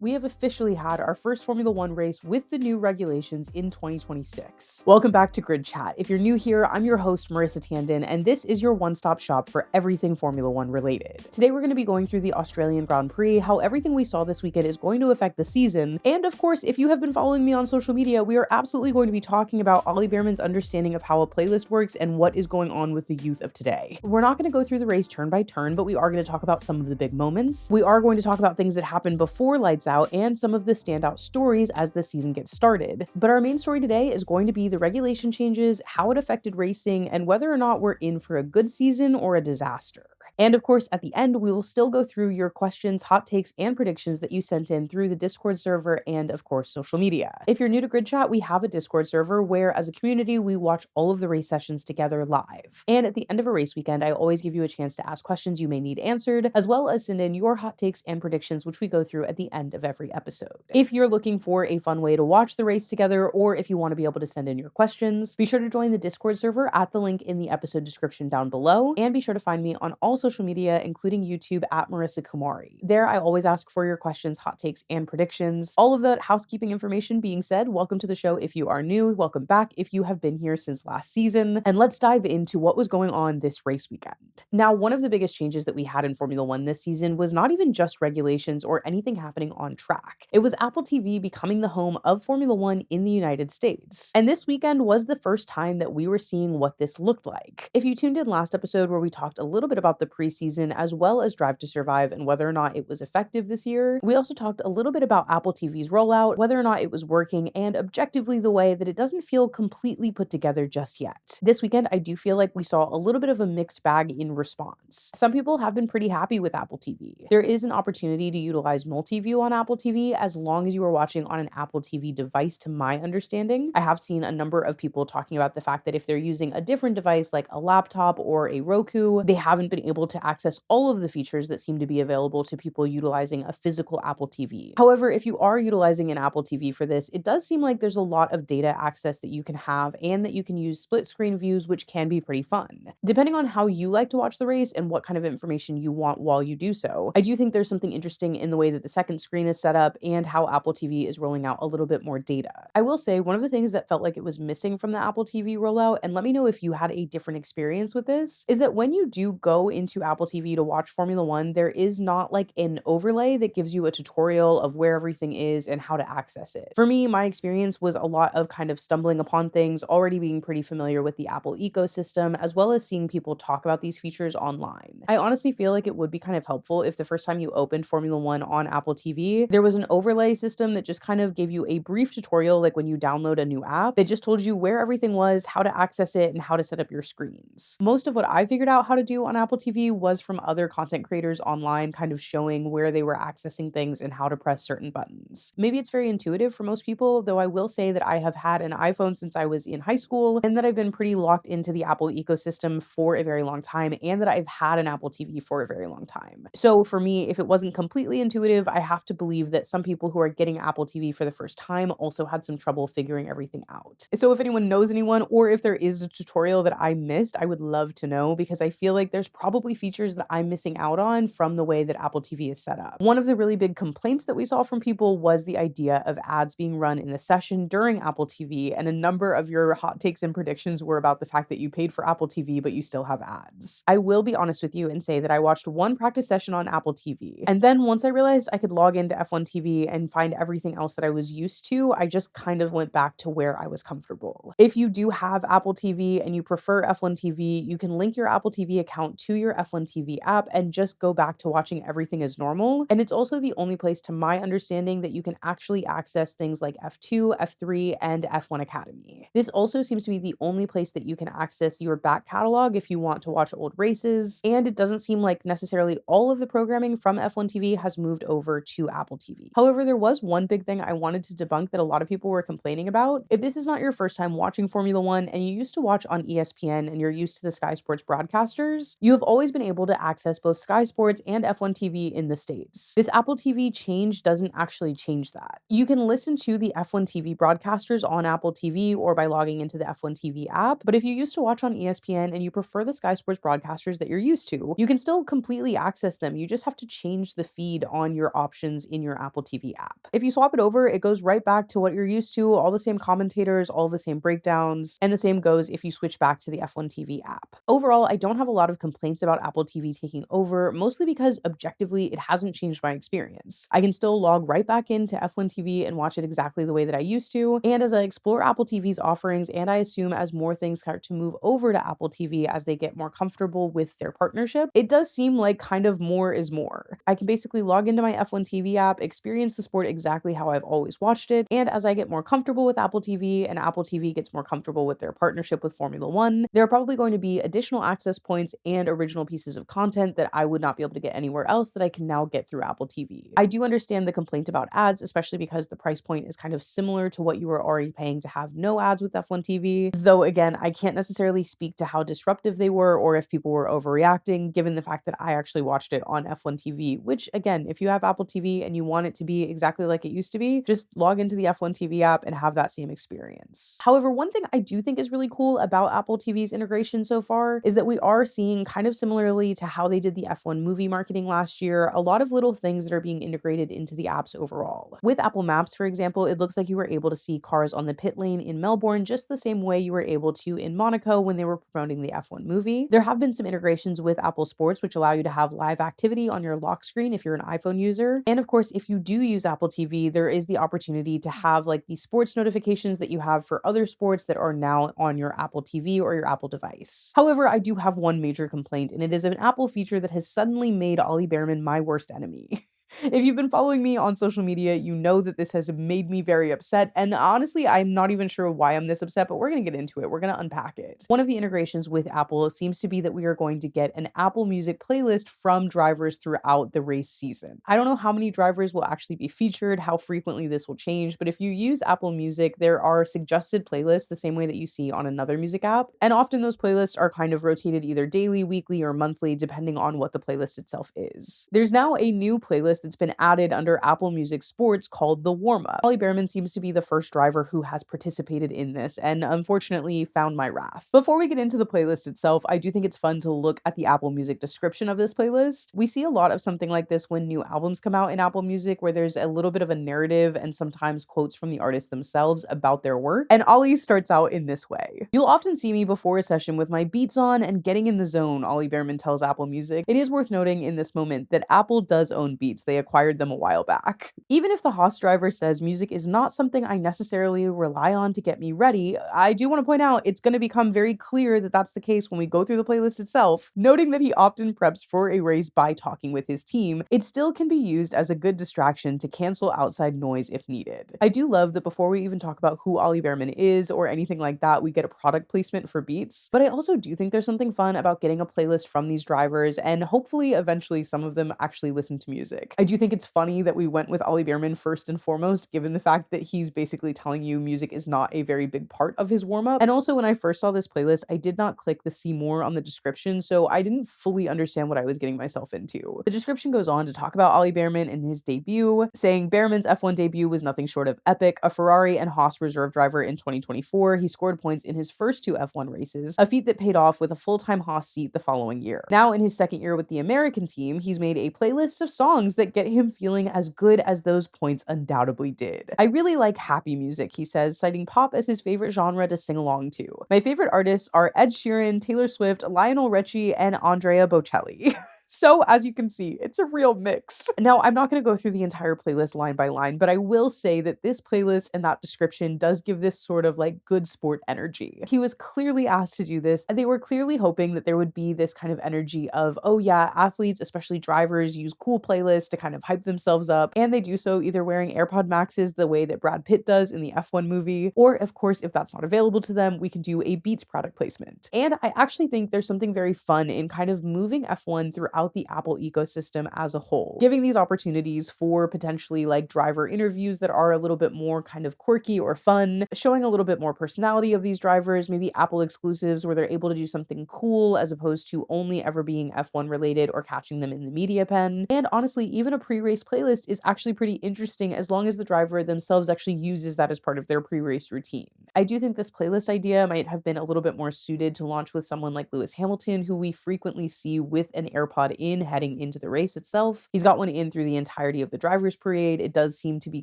we have officially had our first Formula One race with the new regulations in 2026. Welcome back to Grid Chat. If you're new here, I'm your host, Marissa Tandon, and this is your one-stop shop for everything Formula One related. Today, we're going to be going through the Australian Grand Prix, how everything we saw this weekend is going to affect the season, and of course, if you have been following me on social media, we are absolutely going to be talking about Ollie Behrman's understanding of how a playlist works and what is going on with the youth of today. We're not going to go through the race turn by turn, but we are going to talk about some of the big moments. We are going to talk about things that happened before lights out and some of the standout stories as the season gets started. But our main story today is going to be the regulation changes, how it affected racing, and whether or not we're in for a good season or a disaster. And of course, at the end, we will still go through your questions, hot takes, and predictions that you sent in through the Discord server and, of course, social media. If you're new to Grid Chat, we have a Discord server where, as a community, we watch all of the race sessions together live. And at the end of a race weekend, I always give you a chance to ask questions you may need answered, as well as send in your hot takes and predictions, which we go through at the end of every episode. If you're looking for a fun way to watch the race together, or if you want to be able to send in your questions, be sure to join the Discord server at the link in the episode description down below, and be sure to find me on all social media, including YouTube at Marissa Kumari. There, I always ask for your questions, hot takes, and predictions. All of that housekeeping information being said, welcome to the show if you are new, welcome back if you have been here since last season, and let's dive into what was going on this race weekend. Now, one of the biggest changes that we had in Formula One this season was not even just regulations or anything happening on track. It was Apple TV becoming the home of Formula One in the United States. And this weekend was the first time that we were seeing what this looked like. If you tuned in last episode where we talked a little bit about the preseason as well as Drive to Survive and whether or not it was effective this year, we also talked a little bit about Apple TV's rollout, whether or not it was working, and objectively the way that it doesn't feel completely put together just yet. This weekend, I do feel like we saw a little bit of a mixed bag in response. Some people have been pretty happy with Apple TV. There is an opportunity to utilize multi-view on Apple TV as long as you are watching on an Apple TV device, to my understanding. I have seen a number of people talking about the fact that if they're using a different device like a laptop or a Roku, they haven't been able to access all of the features that seem to be available to people utilizing a physical Apple TV. However, if you are utilizing an Apple TV for this, it does seem like there's a lot of data access that you can have and that you can use split screen views, which can be pretty fun. Depending on how you like to watch the race and what kind of information you want while you do so, I do think there's something interesting in the way that the second screen is set up and how Apple TV is rolling out a little bit more data. I will say one of the things that felt like it was missing from the Apple TV rollout, and let me know if you had a different experience with this, is that when you do go into Apple TV to watch Formula One, there is not like an overlay that gives you a tutorial of where everything is and how to access it. For me, my experience was a lot of kind of stumbling upon things, already being pretty familiar with the Apple ecosystem, as well as seeing people talk about these features online. I honestly feel like it would be kind of helpful if the first time you opened Formula One on Apple TV, there was an overlay system that just kind of gave you a brief tutorial, like when you download a new app, that just told you where everything was, how to access it, and how to set up your screens. Most of what I figured out how to do on Apple TV was from other content creators online, kind of showing where they were accessing things and how to press certain buttons. Maybe it's very intuitive for most people, though I will say that I have had an iPhone since I was in high school, and that I've been pretty locked into the Apple ecosystem for a very long time, and that I've had an Apple TV for a very long time. So for me, if it wasn't completely intuitive, I have to believe that some people who are getting Apple TV for the first time also had some trouble figuring everything out. So if anyone knows anyone, or if there is a tutorial that I missed, I would love to know, because I feel like there's probably features that I'm missing out on from the way that Apple TV is set up. One of the really big complaints that we saw from people was the idea of ads being run in the session during Apple TV, and a number of your hot takes and predictions were about the fact that you paid for Apple TV but you still have ads. I will be honest with you and say that I watched one practice session on Apple TV, and then once I realized I could log into F1 TV and find everything else that I was used to, I just kind of went back to where I was comfortable. If you do have Apple TV and you prefer F1 TV, you can link your Apple TV account to your F1 TV app and just go back to watching everything as normal. And it's also the only place, to my understanding, that you can actually access things like F2, F3, and F1 Academy. This also seems to be the only place that you can access your back catalog if you want to watch old races, and it doesn't seem like necessarily all of the programming from F1 TV has moved over to Apple TV. However, there was one big thing I wanted to debunk that a lot of people were complaining about. If this is not your first time watching Formula One and you used to watch on ESPN and you're used to the Sky Sports broadcasters, you have always always been able to access both Sky Sports and F1 TV in the States. This Apple TV change doesn't actually change that. You can listen to the F1 TV broadcasters on Apple TV or by logging into the F1 TV app, but if you used to watch on ESPN and you prefer the Sky Sports broadcasters that you're used to, you can still completely access them. You just have to change the feed on your options in your Apple TV app. If you swap it over, it goes right back to what you're used to, all the same commentators, all the same breakdowns, and the same goes if you switch back to the F1 TV app. Overall, I don't have a lot of complaints about Apple TV taking over, mostly because objectively it hasn't changed my experience. I can still log right back into F1 TV and watch it exactly the way that I used to, and as I explore Apple TV's offerings, and I assume as more things start to move over to Apple TV as they get more comfortable with their partnership, it does seem like kind of more is more. I can basically log into my F1 TV app, experience the sport exactly how I've always watched it, and as I get more comfortable with Apple TV and Apple TV gets more comfortable with their partnership with Formula One, there are probably going to be additional access points and original pieces of content that I would not be able to get anywhere else that I can now get through Apple TV. I do understand the complaint about ads, especially because the price point is kind of similar to what you were already paying to have no ads with F1 TV, though again, I can't necessarily speak to how disruptive they were or if people were overreacting, given the fact that I actually watched it on F1 TV, which again, if you have Apple TV and you want it to be exactly like it used to be, just log into the F1 TV app and have that same experience. However, one thing I do think is really cool about Apple TV's integration so far is that we are seeing, kind of similarly to how they did the F1 movie marketing last year, a lot of little things that are being integrated into the apps overall. With Apple Maps, for example, it looks like you were able to see cars on the pit lane in Melbourne just the same way you were able to in Monaco when they were promoting the F1 movie. There have been some integrations with Apple Sports, which allow you to have live activity on your lock screen if you're an iPhone user. And of course, if you do use Apple TV, there is the opportunity to have like the sports notifications that you have for other sports that are now on your Apple TV or your Apple device. However, I do have one major complaint, and it is an Apple feature that has suddenly made Ollie Behrman my worst enemy. If you've been following me on social media, you know that this has made me very upset, and honestly, I'm not even sure why I'm this upset, but we're going to get into it. We're going to unpack it. One of the integrations with Apple seems to be that we are going to get an Apple Music playlist from drivers throughout the race season. I don't know how many drivers will actually be featured, how frequently this will change, but if you use Apple Music, there are suggested playlists the same way that you see on another music app, and often those playlists are kind of rotated either daily, weekly, or monthly, depending on what the playlist itself is. There's now a new playlist that's been added under Apple Music Sports called The Warm-Up. Ollie Behrman seems to be the first driver who has participated in this and unfortunately found my wrath. Before we get into the playlist itself, I do think it's fun to look at the Apple Music description of this playlist. We see a lot of something like this when new albums come out in Apple Music, where there's a little bit of a narrative and sometimes quotes from the artists themselves about their work, and Ollie starts out in this way. "You'll often see me before a session with my beats on and getting in the zone," Ollie Behrman tells Apple Music. It is worth noting in this moment that Apple does own Beats. They acquired them a while back. "Even if the Haas driver says music is not something I necessarily rely on to get me ready, I do want to point out it's going to become very clear that that's the case when we go through the playlist itself." Noting that he often preps for a race by talking with his team, it still can be used as a good distraction to cancel outside noise if needed. I do love that before we even talk about who Ollie Behrman is or anything like that, we get a product placement for Beats, but I also do think there's something fun about getting a playlist from these drivers, and hopefully eventually some of them actually listen to music. I do think it's funny that we went with Ollie Behrman first and foremost, given the fact that he's basically telling you music is not a very big part of his warm-up. And also, when I first saw this playlist, I did not click the see more on the description, so I didn't fully understand what I was getting myself into. The description goes on to talk about Ollie Behrman and his debut, saying Behrman's F1 debut was nothing short of epic. A Ferrari and Haas reserve driver in 2024, he scored points in his first two F1 races, a feat that paid off with a full-time Haas seat the following year. Now, in his second year with the American team, he's made a playlist of songs that get him feeling as good as those points undoubtedly did. "I really like happy music," he says, citing pop as his favorite genre to sing along to. "My favorite artists are Ed Sheeran, Taylor Swift, Lionel Richie, and Andrea Bocelli." So as you can see, it's a real mix. Now, I'm not going to go through the entire playlist line by line, but I will say that this playlist and that description does give this sort of like good sport energy. He was clearly asked to do this, and they were clearly hoping that there would be this kind of energy of, oh yeah, athletes, especially drivers, use cool playlists to kind of hype themselves up, and they do so either wearing AirPod Maxes the way that Brad Pitt does in the F1 movie, or of course, if that's not available to them, we can do a Beats product placement. And I actually think there's something very fun in kind of moving F1 throughout throughout the Apple ecosystem as a whole, giving these opportunities for potentially like driver interviews that are a little bit more kind of quirky or fun, showing a little bit more personality of these drivers, maybe Apple exclusives where they're able to do something cool as opposed to only ever being F1 related or catching them in the media pen. And honestly, even a pre-race playlist is actually pretty interesting as long as the driver themselves actually uses that as part of their pre-race routine. I do think this playlist idea might have been a little bit more suited to launch with someone like Lewis Hamilton, who we frequently see with an AirPod in heading into the race itself. He's got one in through the entirety of the driver's parade. It does seem to be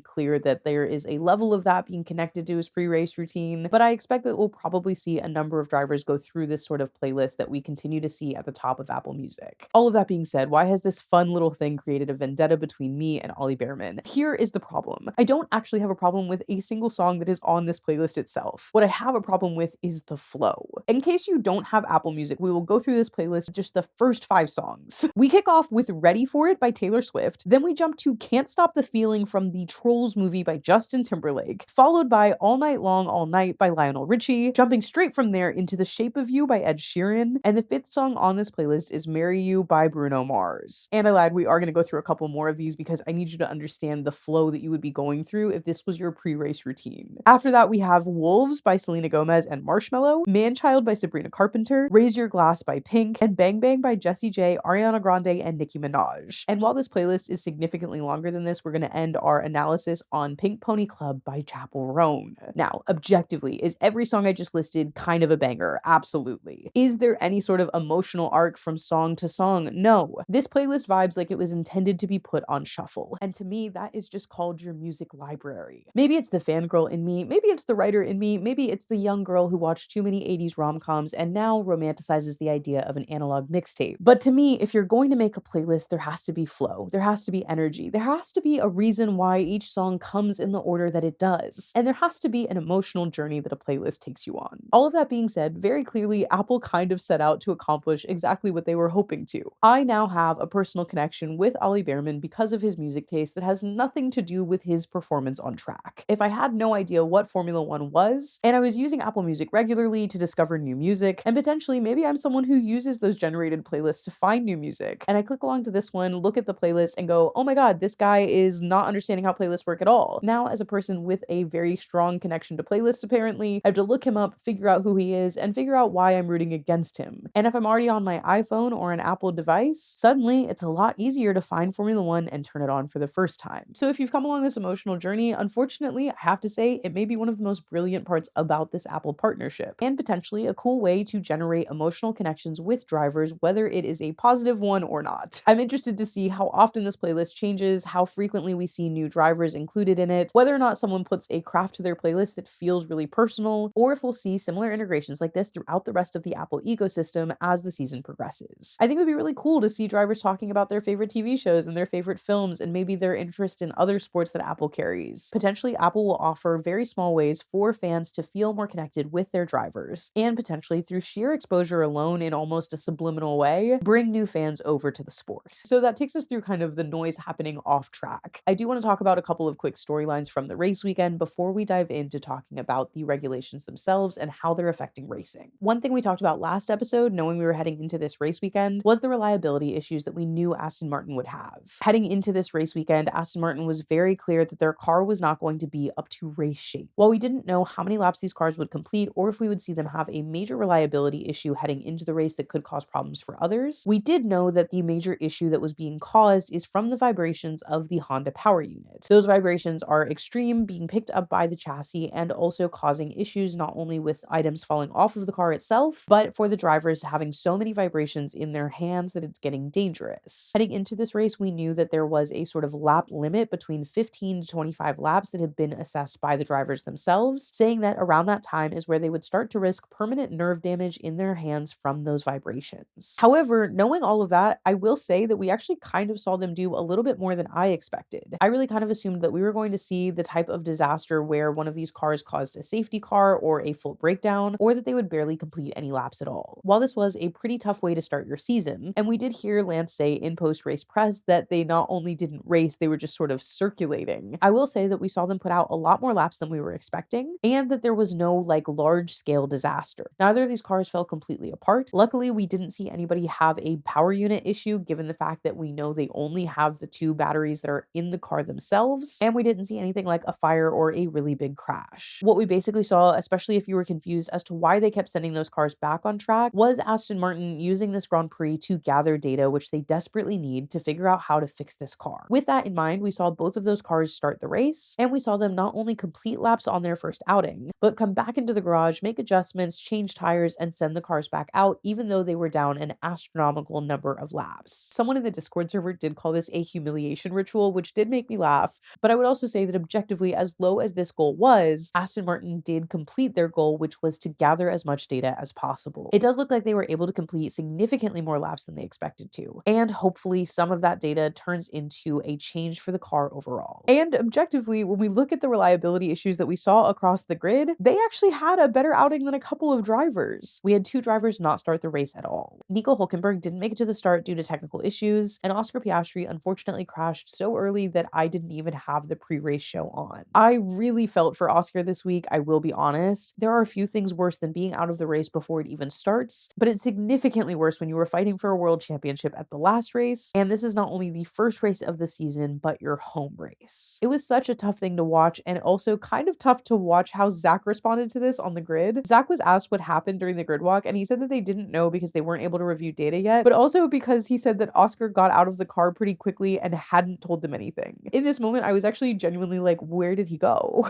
clear that there is a level of that being connected to his pre-race routine, but I expect that we'll probably see a number of drivers go through this sort of playlist that we continue to see at the top of Apple Music. All of that being said, why has this fun little thing created a vendetta between me and Ollie Behrman? Here is the problem. I don't actually have a problem with a single song that is on this playlist itself. What I have a problem with is the flow. In case you don't have Apple Music, we will go through this playlist just the first 5 songs. We kick off with Ready for It by Taylor Swift, then we jump to Can't Stop the Feeling from the Trolls movie by Justin Timberlake, followed by All Night Long All Night by Lionel Richie, jumping straight from there into The Shape of You by Ed Sheeran, and the 5th song on this playlist is Marry You by Bruno Mars. And I lied, we are going to go through a couple more of these because I need you to understand the flow that you would be going through if this was your pre-race routine. After that, we have Wolves by Selena Gomez and Marshmello, Manchild by Sabrina Carpenter, Raise Your Glass by Pink, and Bang Bang by Jessie J, Ariana Grande, and Nicki Minaj. And while this playlist is significantly longer than this, we're going to end our analysis on Pink Pony Club by Chappell Roan. Now, objectively, is every song I just listed kind of a banger? Absolutely. Is there any sort of emotional arc from song to song? No. This playlist vibes like it was intended to be put on shuffle. And to me, that is just called your music library. Maybe it's the fangirl in me, maybe it's the writer in me, maybe it's the young girl who watched too many 80s rom-coms and now romanticizes the idea of an analog mixtape. But to me, if you're going to make a playlist, there has to be flow, there has to be energy, there has to be a reason why each song comes in the order that it does, and there has to be an emotional journey that a playlist takes you on. All of that being said, very clearly, Apple kind of set out to accomplish exactly what they were hoping to. I now have a personal connection with Ollie Behrman because of his music taste that has nothing to do with his performance on track. If I had no idea what Formula One was, and I was using Apple Music regularly to discover new music, and potentially maybe I'm someone who uses those generated playlists to find new music, and I click along to this one, look at the playlist, and go, oh my god, this guy is not understanding how playlists work at all. Now, as a person with a very strong connection to playlists, apparently, I have to look him up, figure out who he is, and figure out why I'm rooting against him. And if I'm already on my iPhone or an Apple device, suddenly it's a lot easier to find Formula One and turn it on for the first time. So if you've come along this emotional journey, unfortunately, I have to say it may be one of the most brilliant parts about this Apple partnership, and potentially a cool way to generate emotional connections with drivers, whether it is a positive one or not. I'm interested to see how often this playlist changes, how frequently we see new drivers included in it, whether or not someone puts a craft to their playlist that feels really personal, or if we'll see similar integrations like this throughout the rest of the Apple ecosystem as the season progresses. I think it would be really cool to see drivers talking about their favorite TV shows and their favorite films and maybe their interest in other sports that Apple carries. Potentially, Apple will offer very small ways for fans to feel more connected with their drivers, and potentially through sheer exposure alone in almost a subliminal way, bring new fans over to the sport. So that takes us through kind of the noise happening off track. I do want to talk about a couple of quick storylines from the race weekend before we dive into talking about the regulations themselves and how they're affecting racing. One thing we talked about last episode, knowing we were heading into this race weekend, was the reliability issues that we knew Aston Martin would have. Heading into this race weekend, Aston Martin was very clear that their car was not going to be up to race shape. While we didn't know how many laps these cars would complete or if we would see them have a major reliability issue heading into the race that could cause problems for others, we did know that the major issue that was being caused is from the vibrations of the Honda power unit. Those vibrations are extreme, being picked up by the chassis and also causing issues not only with items falling off of the car itself, but for the drivers having so many vibrations in their hands that it's getting dangerous. Heading into this race, we knew that there was a sort of lap limit between 15 to 25 laps that had been assessed by the drivers themselves, saying that around that time is where they would start to risk permanent nerve damage in their hands from those vibrations. However, knowing all of that, I will say that we actually kind of saw them do a little bit more than I expected. I really kind of assumed that we were going to see the type of disaster where one of these cars caused a safety car or a full breakdown, or that they would barely complete any laps at all. While this was a pretty tough way to start your season, and we did hear Lance say in post-race press that they not only didn't race, they were just sort of circulating, I will say that we saw them put out a lot more laps than we were expecting, and and that there was no like large scale disaster. Neither of these cars fell completely apart. Luckily, we didn't see anybody have a power unit issue given the fact that we know they only have the two batteries that are in the car themselves, and we didn't see anything like a fire or a really big crash. What we basically saw, especially if you were confused as to why they kept sending those cars back on track, was Aston Martin using this Grand Prix to gather data which they desperately need to figure out how to fix this car. With that in mind, we saw both of those cars start the race, and we saw them not only complete laps on their first outing, but come back into the garage, make adjustments, change tires, and send the cars back out, even though they were down an astronomical number of laps. Someone in the Discord server did call this a humiliation ritual, which did make me laugh, but I would also say that objectively, as low as this goal was, Aston Martin did complete their goal, which was to gather as much data as possible. It does look like they were able to complete significantly more laps than they expected to, and hopefully some of that data turns into a change for the car overall. And objectively, when we look at the reliability issues that we saw across the grid, they actually had a better outing than a couple of drivers. We had two drivers not start the race at all. Nico Hülkenberg didn't make it to the start due to technical issues, and Oscar Piastri unfortunately crashed so early that I didn't even have the pre-race show on. I really felt for Oscar this week, I will be honest. There are a few things worse than being out of the race before it even starts, but it's significantly worse when you were fighting for a world championship at the last race, and this is not only the first race of the season, but your home race. It was such a tough thing to watch, and also kind of tough to watch how Zach responded to this on the grid. Zach was asked what happened during the grid walk, and he said that they didn't know because they weren't able to review data yet, but also because he said that Oscar got out of the car pretty quickly and hadn't told them anything. In this moment, I was actually genuinely like, where did he go?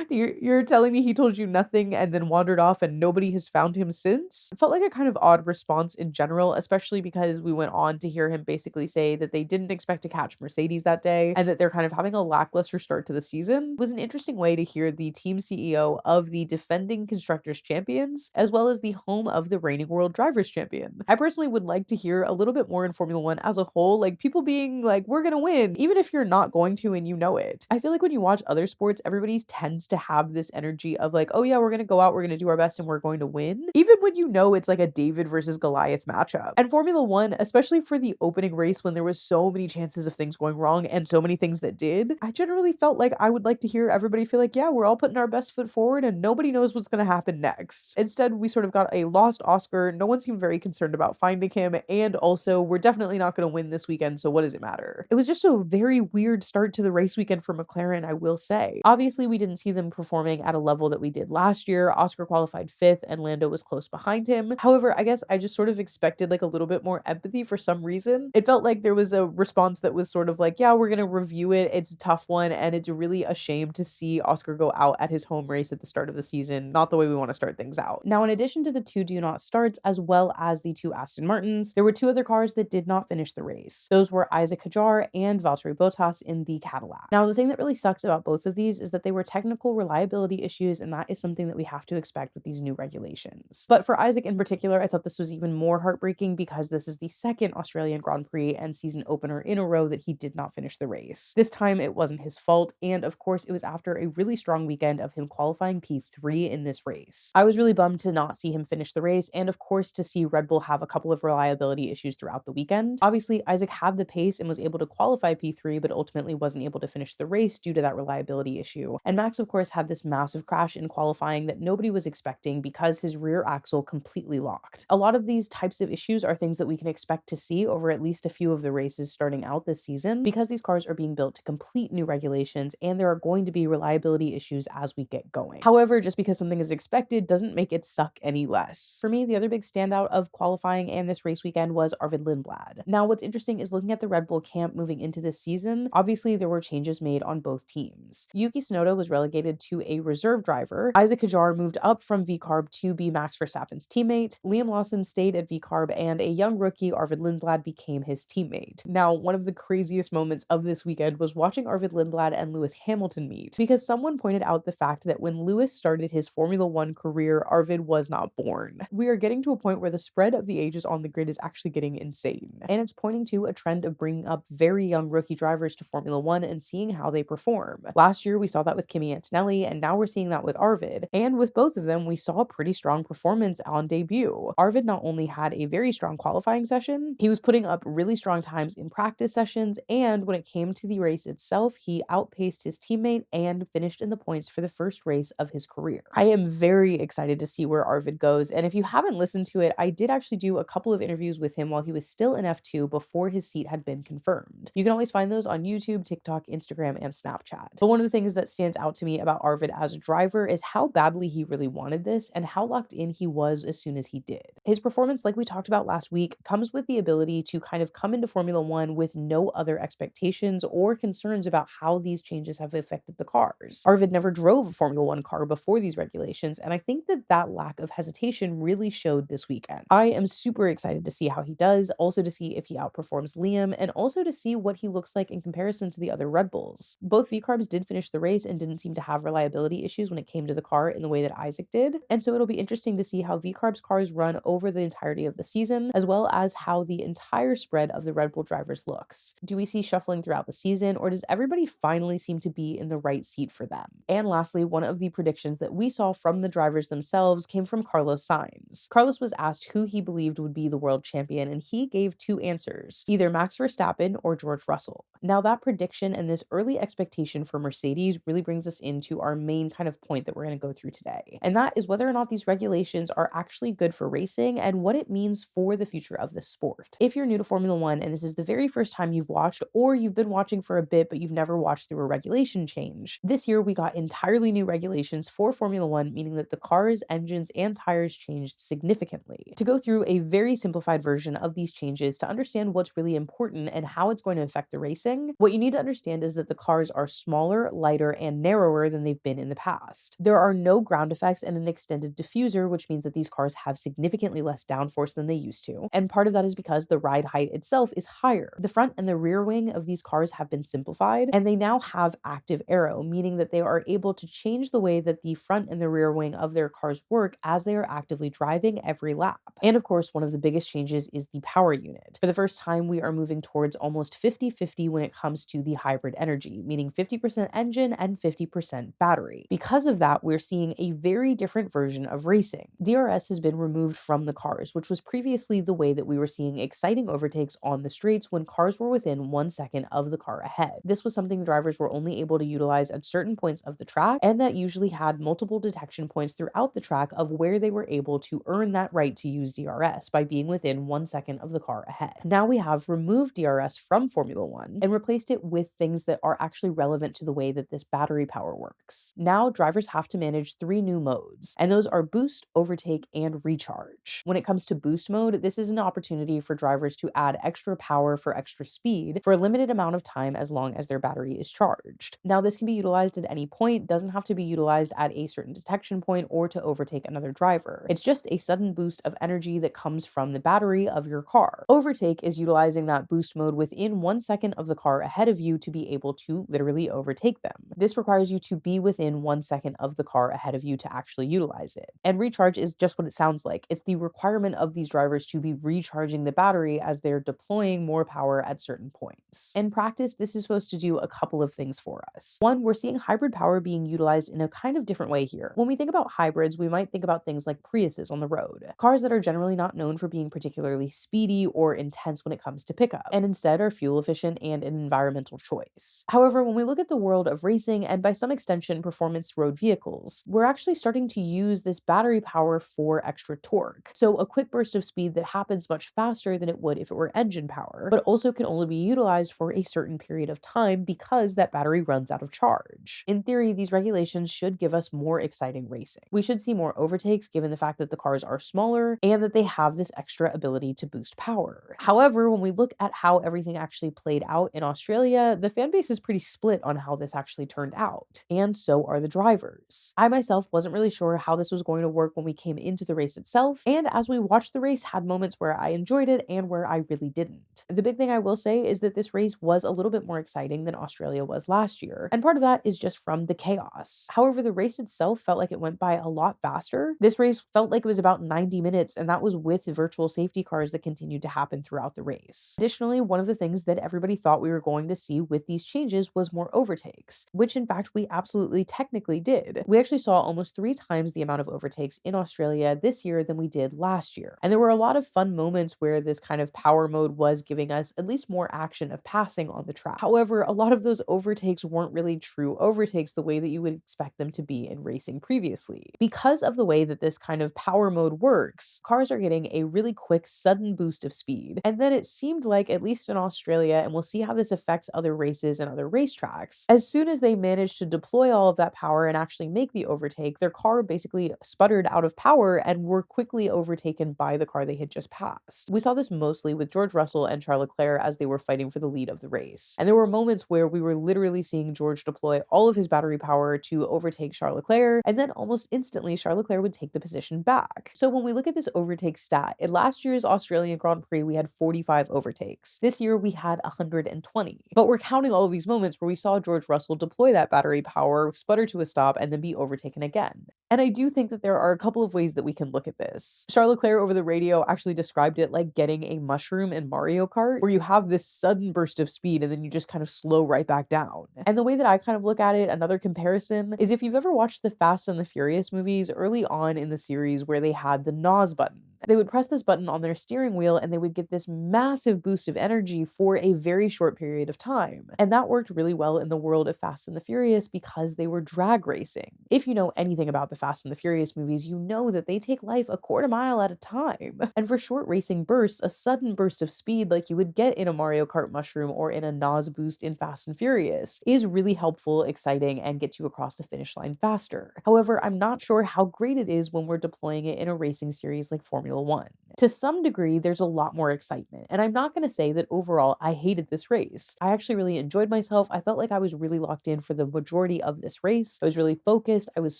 You're telling me he told you nothing and then wandered off and nobody has found him since? It felt like a kind of odd response in general, especially because we went on to hear him basically say that they didn't expect to catch Mercedes that day and that they're kind of having a lackluster start to the season. It was an interesting way to hear the team CEO of the defending Constructors Champions, as well as the home of the reigning World Drivers Champion. I personally would like to hear a little bit more in Formula One as a whole, like people being like, we're gonna win, even if you're not going to and you know it. I feel like when you watch other sports, everybody's tends to have this energy of like, oh yeah, we're gonna go out, we're gonna do our best, and we're going to win, even when you know it's like a David versus Goliath matchup. And Formula One, especially for the opening race when there was so many chances of things going wrong and so many things that did, I generally felt like I would like to hear everybody feel like, yeah, we're all putting our best foot forward and nobody knows what's gonna happen next. Instead, we sort of got a lost Oscar, no one seemed very concerned about finding him, and also we're definitely not gonna win this weekend, so what does it matter? It was just a very weird start to the race weekend for McLaren, I will say. Obviously, we didn't see them performing at a level that we did last year. Oscar qualified 5th and Lando was close behind him. However, I guess I just sort of expected like a little bit more empathy for some reason. It felt like there was a response that was sort of like, yeah, we're going to review it. It's a tough one, and it's really a shame to see Oscar go out at his home race at the start of the season. Not the way we want to start things out. Now, in addition to the two do not starts, as well as the two Aston Martins, there were two other cars that did not finish the race. Those were Isaac Hadjar and Valtteri Bottas in the Cadillac. Now, the thing that really sucks about both of these is that they were technical reliability issues, and that is something that we have to expect with these new regulations. But for Isaac in particular, I thought this was even more heartbreaking because this is the second Australian Grand Prix and season opener in a row that he did not finish the race. This time it wasn't his fault, and of course it was after a really strong weekend of him qualifying P3 in this race. I was really bummed to not see him finish the race, and of course to see Red Bull have a couple of reliability issues throughout the weekend. Obviously, Isaac had the pace and was able to qualify P3, but ultimately wasn't able to finish the race due to that reliability issue. And Max, of course, had this massive crash in qualifying that nobody was expecting because his rear axle completely locked. A lot of these types of issues are things that we can expect to see over at least a few of the races starting out this season because these cars are being built to complete new regulations and there are going to be reliability issues as we get going. However, just because something is expected doesn't make it suck any less. For me, the other big standout of qualifying and this race weekend was Arvid Lindblad. Now, what's interesting is looking at the Red Bull camp moving into this season, obviously there were changes made on both teams. Yuki Tsunoda was relegated to a reserve driver. Isaac Hadjar moved up from VCarb to be Max Verstappen's teammate. Liam Lawson stayed at VCarb, and a young rookie, Arvid Lindblad, became his teammate. Now, one of the craziest moments of this weekend was watching Arvid Lindblad and Lewis Hamilton meet, because someone pointed out the fact that when Lewis started his Formula One career, Arvid was not born. We are getting to a point where the spread of the ages on the grid is actually getting insane, and it's pointing to a trend of bringing up very young rookie drivers to Formula One and seeing how they perform. Last year, we saw that with Kimi Antonelli, and now we're seeing that with Arvid. And with both of them, we saw a pretty strong performance on debut. Arvid not only had a very strong qualifying session, he was putting up really strong times in practice sessions, and when it came to the race itself, he outpaced his teammate and finished in the points for the first race of his career. I am very excited to see where Arvid goes, and if you haven't listened to it, I did actually do a couple of interviews with him while he was still in F2 before his seat had been confirmed. You can always find those on YouTube, TikTok, Instagram, and Snapchat. But one of the things that stands out to me about Arvid as a driver is how badly he really wanted this and how locked in he was as soon as he did. His performance, like we talked about last week, comes with the ability to kind of come into Formula One with no other expectations or concerns about how these changes have affected the cars. Arvid never drove a Formula One car before these regulations, and I think that that lack of hesitation really showed this weekend. I am super excited to see how he does, also to see if he outperforms Liam, and also to see what he looks like in comparison to the other Red Bulls. Both V-Carbs did finish the race and didn't seem to have reliability issues when it came to the car in the way that Isaac did, and so it'll be interesting to see how V-Carbs cars run over the entirety of the season, as well as how the entire spread of the Red Bull drivers looks. Do we see shuffling throughout the season, or does everybody finally seem to be in the right seat for them? And lastly, one of the predictions that we saw from the drivers themselves came from Carlos Sainz. Carlos was asked who he believed would be the world champion, and he gave two answers, either Max Verstappen or George Russell. Now, that prediction and this early expectation for Mercedes really brings us into our main kind of point that we're going to go through today, and that is whether or not these regulations are actually good for racing and what it means for the future of the sport. If you're new to Formula One and this is the very first time you've watched, or you've been watching for a bit but you've never watched through a regulation change, this year we got entirely new regulations for Formula One, meaning that the cars, engines, and tires changed significantly. To go through a very simplified version of these changes to understand what's really important and how it's going to affect the racing, what you need to understand is that the cars are smaller, lighter, and narrower than they've been in the past. There are no ground effects and an extended diffuser, which means that these cars have significantly less downforce than they used to, and part of that is because the ride height itself is higher. The front and the rear wing of these cars have been simplified, and they now have active aero, meaning that they are able to change the way that the front and the rear wing of their cars work as they are actively driving every lap. And of course, one of the biggest changes is the power unit. For the first time, we are moving towards almost 50-50 when it comes to the hybrid energy, meaning 50% engine and 50% battery. Because of that, we're seeing a very different version of racing. DRS has been removed from the cars, which was previously the way that we were seeing exciting overtakes on the straights when cars were within 1 second of the car ahead. This was something drivers were only able to utilize at certain points of the track, and that usually had multiple detection points throughout the track of where they were able to earn that right to use DRS by being within 1 second of the car ahead. Now we have removed DRS from Formula One and replaced it with things that are actually relevant to the way that this battery power works. Now drivers have to manage 3 new modes, and those are boost, overtake, and recharge. When it comes to boost mode, this is an opportunity for drivers to add extra power for extra speed for a limited amount of time as long as their battery is charged. Now this can be utilized at any point, doesn't have to be utilized at a certain detection point or to overtake another driver. It's just a sudden boost of energy that comes from the battery of your car. Overtake is utilizing that boost mode within 1 second of the car ahead of you to be able to literally overtake them. This requires you to be within 1 second of the car ahead of you to actually utilize it. And recharge is just what it sounds like. It's the requirement of these drivers to be recharging the battery as they're deploying more power at certain points. In practice, this is supposed to do a couple of things for us. One, we're seeing hybrid power being utilized in a kind of different way here. When we think about hybrids, we might think about things like Priuses on the road, cars that are generally not known for being particularly speedy or intense when it comes to pickup, and instead are fuel efficient and an environmental choice. However, when we look at the world of racing and by some extension performance road vehicles, we're actually starting to use this battery power for extra torque. So a quick burst of speed that happens much faster than it would if it were engine power, but also can only be utilized for a certain period of time because that battery runs out of charge. In theory, these regulations should give us more exciting racing. We should see more overtakes given the fact that the cars are smaller and that they have this extra ability to boost power. However, when we look at how everything actually played out in Australia, the fan base is pretty split on how this actually turned out, and so are the drivers. I myself wasn't really sure how this was going to work when we came into the race itself, and as we watched the race, had moments where I enjoyed it and where I really didn't. The big thing I will say is that this race was a little bit more exciting than Australia was last year, and part of that is just from the chaos. However, the race itself felt like it went by a lot faster. This race felt like it was about 90 minutes, and that was with virtual safety cars that continued to happen throughout the race. Additionally, one of the things that everybody thought we were going to see with these changes was more overtakes, which in fact we we absolutely technically did. We actually saw almost 3 times the amount of overtakes in Australia this year than we did last year. And there were a lot of fun moments where this kind of power mode was giving us at least more action of passing on the track. However, a lot of those overtakes weren't really true overtakes the way that you would expect them to be in racing previously. Because of the way that this kind of power mode works, cars are getting a really quick, sudden boost of speed. And then it seemed like, at least in Australia, and we'll see how this affects other races and other racetracks, as soon as they managed to deploy all of that power and actually make the overtake, their car basically sputtered out of power and were quickly overtaken by the car they had just passed. We saw this mostly with George Russell and Charles Leclerc as they were fighting for the lead of the race. And there were moments where we were literally seeing George deploy all of his battery power to overtake Charles Leclerc, and then almost instantly Charles Leclerc would take the position back. So when we look at this overtake stat, in last year's Australian Grand Prix, we had 45 overtakes. This year we had 120. But we're counting all of these moments where we saw George Russell deploy that battery power, sputter to a stop, and then be overtaken again. And I do think that there are a couple of ways that we can look at this. Charles Leclerc over the radio actually described it like getting a mushroom in Mario Kart, where you have this sudden burst of speed and then you just kind of slow right back down. And the way that I kind of look at it, another comparison, is if you've ever watched the Fast and the Furious movies early on in the series where they had the NOS button. They would press this button on their steering wheel and they would get this massive boost of energy for a very short period of time. And that worked really well in the world of Fast and the Furious because they were drag racing. If you know anything about the Fast and the Furious movies, you know that they take life a quarter mile at a time. And for short racing bursts, a sudden burst of speed like you would get in a Mario Kart mushroom or in a NOS boost in Fast and Furious is really helpful, exciting, and gets you across the finish line faster. However, I'm not sure how great it is when we're deploying it in a racing series like Formula One. To some degree, there's a lot more excitement, and I'm not going to say that overall I hated this race. I actually really enjoyed myself. I felt like I was really locked in for the majority of this race. I was really focused, I was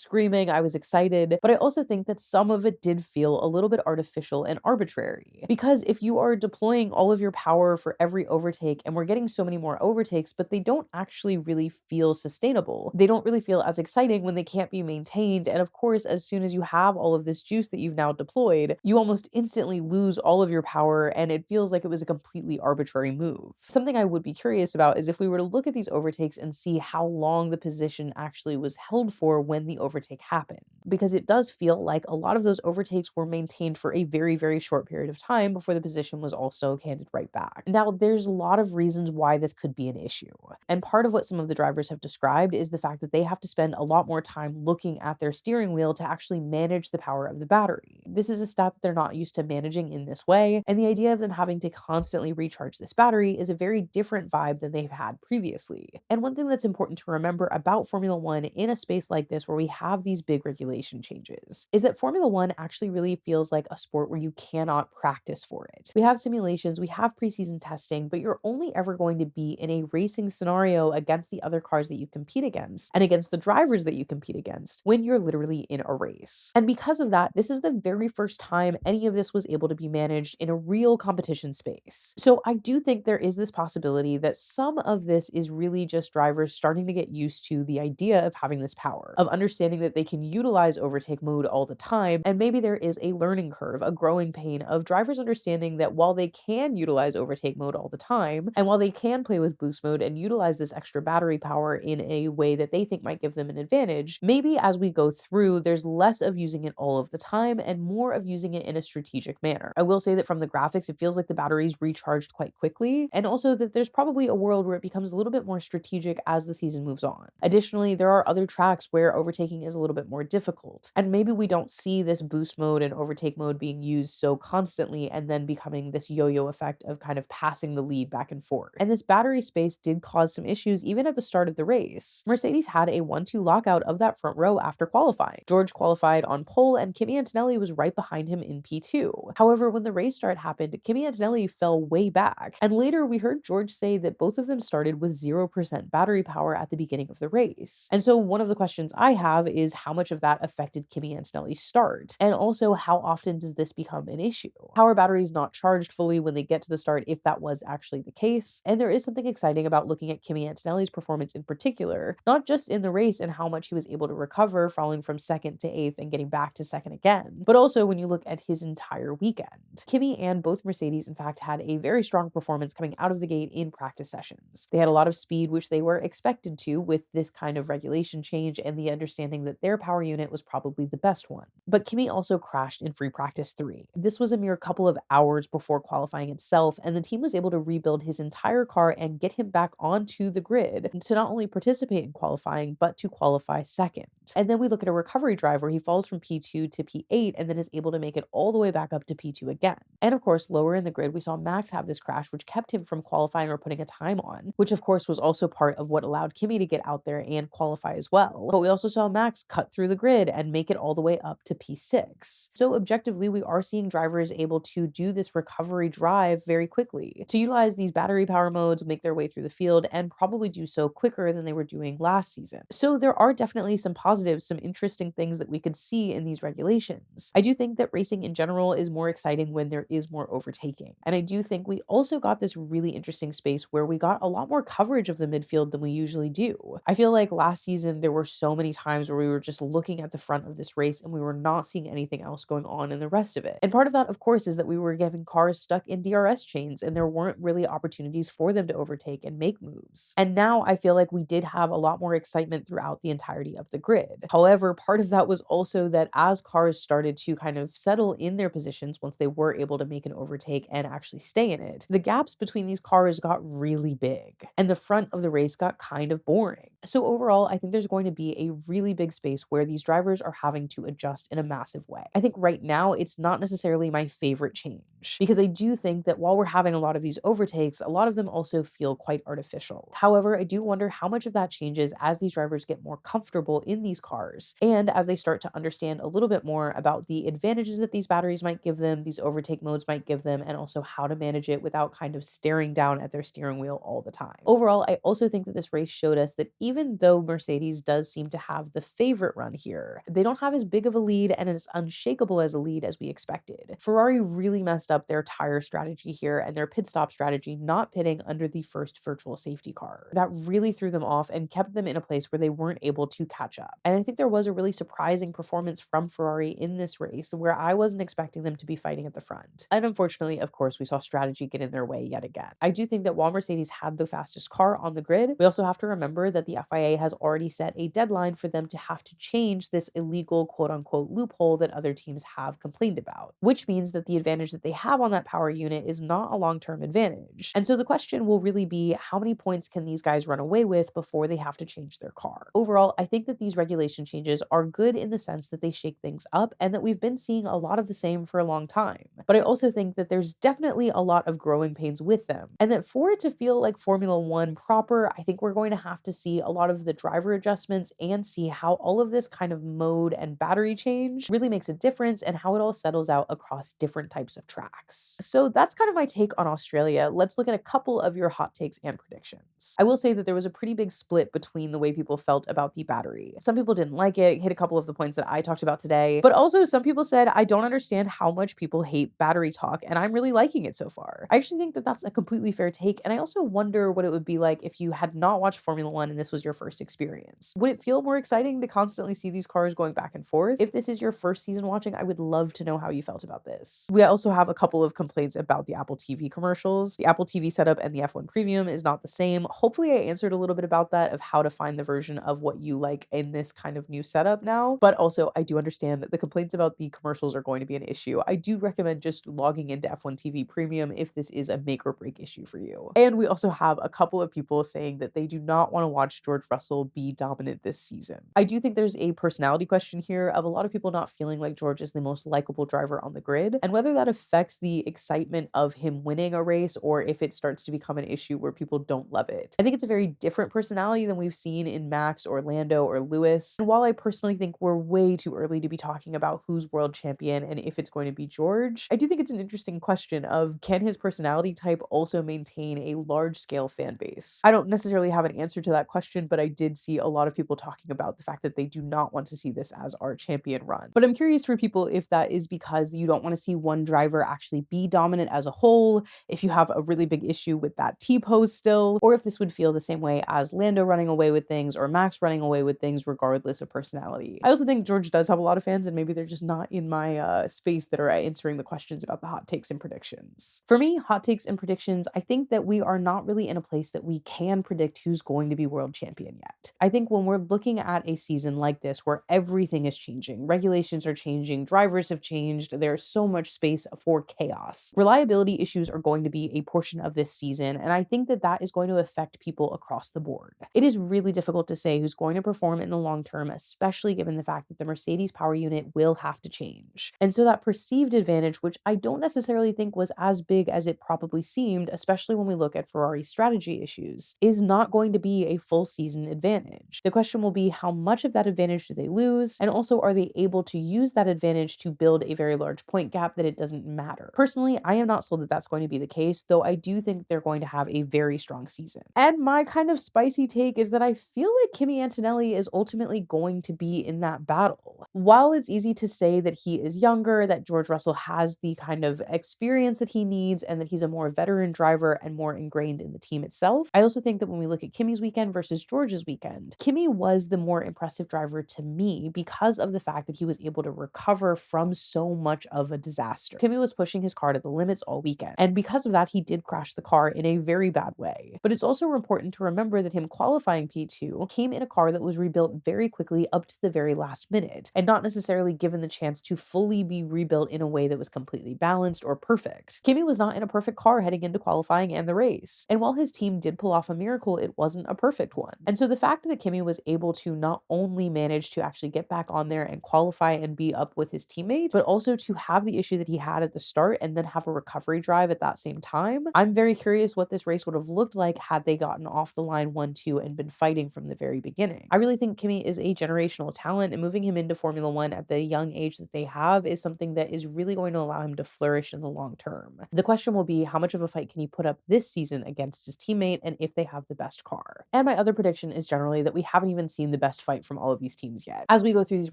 screaming, I was excited, but I also think that some of it did feel a little bit artificial and arbitrary. Because if you are deploying all of your power for every overtake, and we're getting so many more overtakes, but they don't actually really feel sustainable. They don't really feel as exciting when they can't be maintained, and of course, as soon as you have all of this juice that you've now deployed, you almost instantly lose all of your power and it feels like it was a completely arbitrary move. Something I would be curious about is if we were to look at these overtakes and see how long the position actually was held for when the overtake happened. Because it does feel like a lot of those overtakes were maintained for a very, very short period of time before the position was also handed right back. Now, there's a lot of reasons why this could be an issue. And part of what some of the drivers have described is the fact that they have to spend a lot more time looking at their steering wheel to actually manage the power of the battery. This is a step that they're not used to managing in this way, and the idea of them having to constantly recharge this battery is a very different vibe than they've had previously. And one thing that's important to remember about Formula One in a space like this where we have these big regulation changes is that Formula One actually really feels like a sport where you cannot practice for it. We have simulations, we have preseason testing, but you're only ever going to be in a racing scenario against the other cars that you compete against and against the drivers that you compete against when you're literally in a race. And because of that, this is the very first time any of this was able to be managed in a real competition space. So I do think there is this possibility that some of this is really just drivers starting to get used to the idea of having this power, of understanding that they can utilize overtake mode all the time, and maybe there is a learning curve, a growing pain of drivers understanding that while they can utilize overtake mode all the time, and while they can play with boost mode and utilize this extra battery power in a way that they think might give them an advantage, maybe as we go through, there's less of using it all of the time and more of using it in a strategic manner. I will say that from the graphics, it feels like the battery's recharged quite quickly, and also that there's probably a world where it becomes a little bit more strategic as the season moves on. Additionally, there are other tracks where overtaking is a little bit more difficult, and maybe we don't see this boost mode and overtake mode being used so constantly and then becoming this yo-yo effect of kind of passing the lead back and forth. And this battery space did cause some issues even at the start of the race. Mercedes had a 1-2 lockout of that front row after qualifying. George qualified on pole and Kimi Antonelli was right behind him in P2. However, when the race start happened, Kimi Antonelli fell way back. And later we heard George say that both of them started with 0% battery power at the beginning of the race. And so one of the questions I have is how much of that affected Kimi Antonelli's start? And also how often does this become an issue? How are batteries not charged fully when they get to the start if that was actually the case? And there is something exciting about looking at Kimi Antonelli's performance in particular, not just in the race and how much he was able to recover falling from second to eighth and getting back to second again, but also when you look at his entire weekend. Kimi and both Mercedes, in fact, had a very strong performance coming out of the gate in practice sessions. They had a lot of speed, which they were expected to with this kind of regulation change and the understanding that their power unit was probably the best one. But Kimi also crashed in free practice 3. This was a mere couple of hours before qualifying itself, and the team was able to rebuild his entire car and get him back onto the grid to not only participate in qualifying, but to qualify second. And then we look at a recovery drive where he falls from P2 to P8 and then is able to make it all the way back up to P2 again. And of course, lower in the grid, we saw Max have this crash, which kept him from qualifying or putting a time on, which of course was also part of what allowed Kimi to get out there and qualify as well. But we also saw Max cut through the grid and make it all the way up to P6. So objectively, we are seeing drivers able to do this recovery drive very quickly, to utilize these battery power modes, make their way through the field, and probably do so quicker than they were doing last season. So there are definitely some positives, some interesting things that we could see in these regulations. I do think that racing in general is more exciting when there is more overtaking. And I do think we also got this really interesting space where we got a lot more coverage of the midfield than we usually do. I feel like last season there were so many times where we were just looking at the front of this race and we were not seeing anything else going on in the rest of it. And part of that, of course, is that we were getting cars stuck in DRS chains and there weren't really opportunities for them to overtake and make moves. And now I feel like we did have a lot more excitement throughout the entirety of the grid. However, part of that was also that as cars started to kind of settle in their positions once they were able to make an overtake and actually stay in it, the gaps between these cars got really big and the front of the race got kind of boring. So overall, I think there's going to be a really big space where these drivers are having to adjust in a massive way. I think right now it's not necessarily my favorite change because I do think that while we're having a lot of these overtakes, a lot of them also feel quite artificial. However, I do wonder how much of that changes as these drivers get more comfortable in these cars and as they start to understand a little bit more about the advantages that these batteries might give them, these overtake modes might give them, and also how to manage it without kind of staring down at their steering wheel all the time. Overall, I also think that this race showed us that even though Mercedes does seem to have the favorite run here, they don't have as big of a lead and as unshakable as a lead as we expected. Ferrari really messed up their tire strategy here and their pit stop strategy, not pitting under the first virtual safety car. That really threw them off and kept them in a place where they weren't able to catch up. And I think there was a really surprising performance from Ferrari in this race where I wasn't expecting them to be fighting at the front. And unfortunately, of course, we saw strategy get in their way yet again. I do think that while Mercedes had the fastest car on the grid, we also have to remember that the FIA has already set a deadline for them to have to change this illegal quote unquote loophole that other teams have complained about, which means that the advantage that they have on that power unit is not a long-term advantage. And so the question will really be, how many points can these guys run away with before they have to change their car? Overall, I think that these regulation changes are good in the sense that they shake things up and that we've been seeing a lot of the same for a long time. But I also think that there's definitely a lot of growing pains with them, and that for it to feel like Formula One proper, I think we're going to have to see a lot of the driver adjustments and see how all of this kind of mode and battery change really makes a difference and how it all settles out across different types of tracks. So that's kind of my take on Australia. Let's look at a couple of your hot takes and predictions. I will say that there was a pretty big split between the way people felt about the battery. Some people didn't like it, hit a couple of the points that I talked about today, but also some people said, I don't understand how much people hate battery talk, and I'm really liking it so far. I actually think that that's a completely fair take, and I also wonder what it would be like if you had not watched Formula One and this was your first experience. Would it feel more exciting to constantly see these cars going back and forth? If this is your first season watching, I would love to know how you felt about this. We also have a couple of complaints about the Apple TV commercials. The Apple TV setup and the F1 Premium is not the same. Hopefully I answered a little bit about that, of how to find the version of what you like in this kind of new setup now. But also I do understand that the complaints about the commercials are going to be an issue. I do recommend just logging into F1 TV Premium if this is a make or break issue for you. And we also have a couple of people saying that they do not want to watch George Russell be dominant this season. I do think there's a personality question here of a lot of people not feeling like George is the most likable driver on the grid, and whether that affects the excitement of him winning a race or if it starts to become an issue where people don't love it. I think it's a very different personality than we've seen in Max or Lando or Lewis. And while I personally think we're way too early to be talking about who's world champion and if it's going to be George, I do think it's an interesting question of, can his personality type also maintain a large scale fan base? I don't necessarily have an answer to that question, but I did see a lot of people talking about the fact that they do not want to see this as our champion run. But I'm curious for people if that is because you don't want to see one driver actually be dominant as a whole, if you have a really big issue with that T-pose still, or if this would feel the same way as Lando running away with things or Max running away with things, regardless regardless of personality. I also think George does have a lot of fans, and maybe they're just not in my space that are answering the questions about the hot takes and predictions. For me, hot takes and predictions, I think that we are not really in a place that we can predict who's going to be world champion yet. I think when we're looking at a season like this where everything is changing, regulations are changing, drivers have changed, there's so much space for chaos. Reliability issues are going to be a portion of this season, and I think that that is going to affect people across the board. It is really difficult to say who's going to perform in the long term, especially given the fact that the Mercedes power unit will have to change. And so that perceived advantage, which I don't necessarily think was as big as it probably seemed, especially when we look at Ferrari's strategy issues, is not going to be a full season advantage. The question will be how much of that advantage do they lose, and also are they able to use that advantage to build a very large point gap that it doesn't matter. Personally, I am not sold that that's going to be the case, though I do think they're going to have a very strong season. And my kind of spicy take is that I feel like Kimi Antonelli is ultimately going to be in that battle. While it's easy to say that he is younger, that George Russell has the kind of experience that he needs, and that he's a more veteran driver and more ingrained in the team itself, I also think that when we look at Kimi's weekend versus George's weekend, Kimi was the more impressive driver to me because of the fact that he was able to recover from so much of a disaster. Kimi was pushing his car to the limits all weekend, and because of that, he did crash the car in a very bad way. But it's also important to remember that him qualifying P2 came in a car that was rebuilt very quickly up to the very last minute, and not necessarily given the chance to fully be rebuilt in a way that was completely balanced or perfect. Kimi was not in a perfect car heading into qualifying and the race, and while his team did pull off a miracle, it wasn't a perfect one. And so the fact that Kimi was able to not only manage to actually get back on there and qualify and be up with his teammates, but also to have the issue that he had at the start and then have a recovery drive at that same time, I'm very curious what this race would have looked like had they gotten off the line 1-2 and been fighting from the very beginning. I really think Kimi is a generational talent, and moving him into Formula One at the young age that they have is something that is really going to allow him to flourish in the long term. The question will be how much of a fight can he put up this season against his teammate and if they have the best car. And my other prediction is generally that we haven't even seen the best fight from all of these teams yet. As we go through these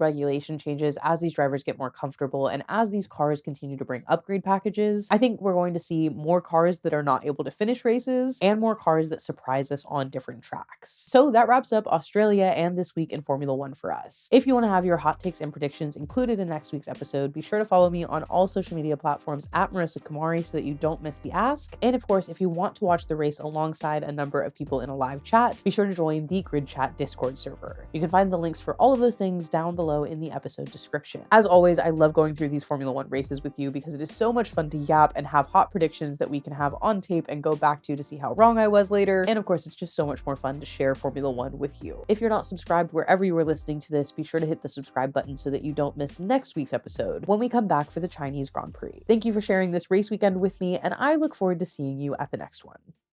regulation changes, as these drivers get more comfortable, and as these cars continue to bring upgrade packages, I think we're going to see more cars that are not able to finish races and more cars that surprise us on different tracks. So that wraps up Australia and this week in Formula One for us. If you want to have your hot takes and predictions included in next week's episode, be sure to follow me on all social media platforms at Marissa Kamari so that you don't miss the ask. And of course, if you want to watch the race alongside a number of people in a live chat, be sure to join the Grid Chat Discord server. You can find the links for all of those things down below in the episode description. As always, I love going through these Formula One races with you because it is so much fun to yap and have hot predictions that we can have on tape and go back to see how wrong I was later. And of course, it's just so much more fun to share Formula One with you. If you're not subscribed wherever you are listening to this, be sure to hit the subscribe button so that you don't miss next week's episode when we come back for the Chinese Grand Prix. Thank you for sharing this race weekend with me, and I look forward to seeing you at the next one.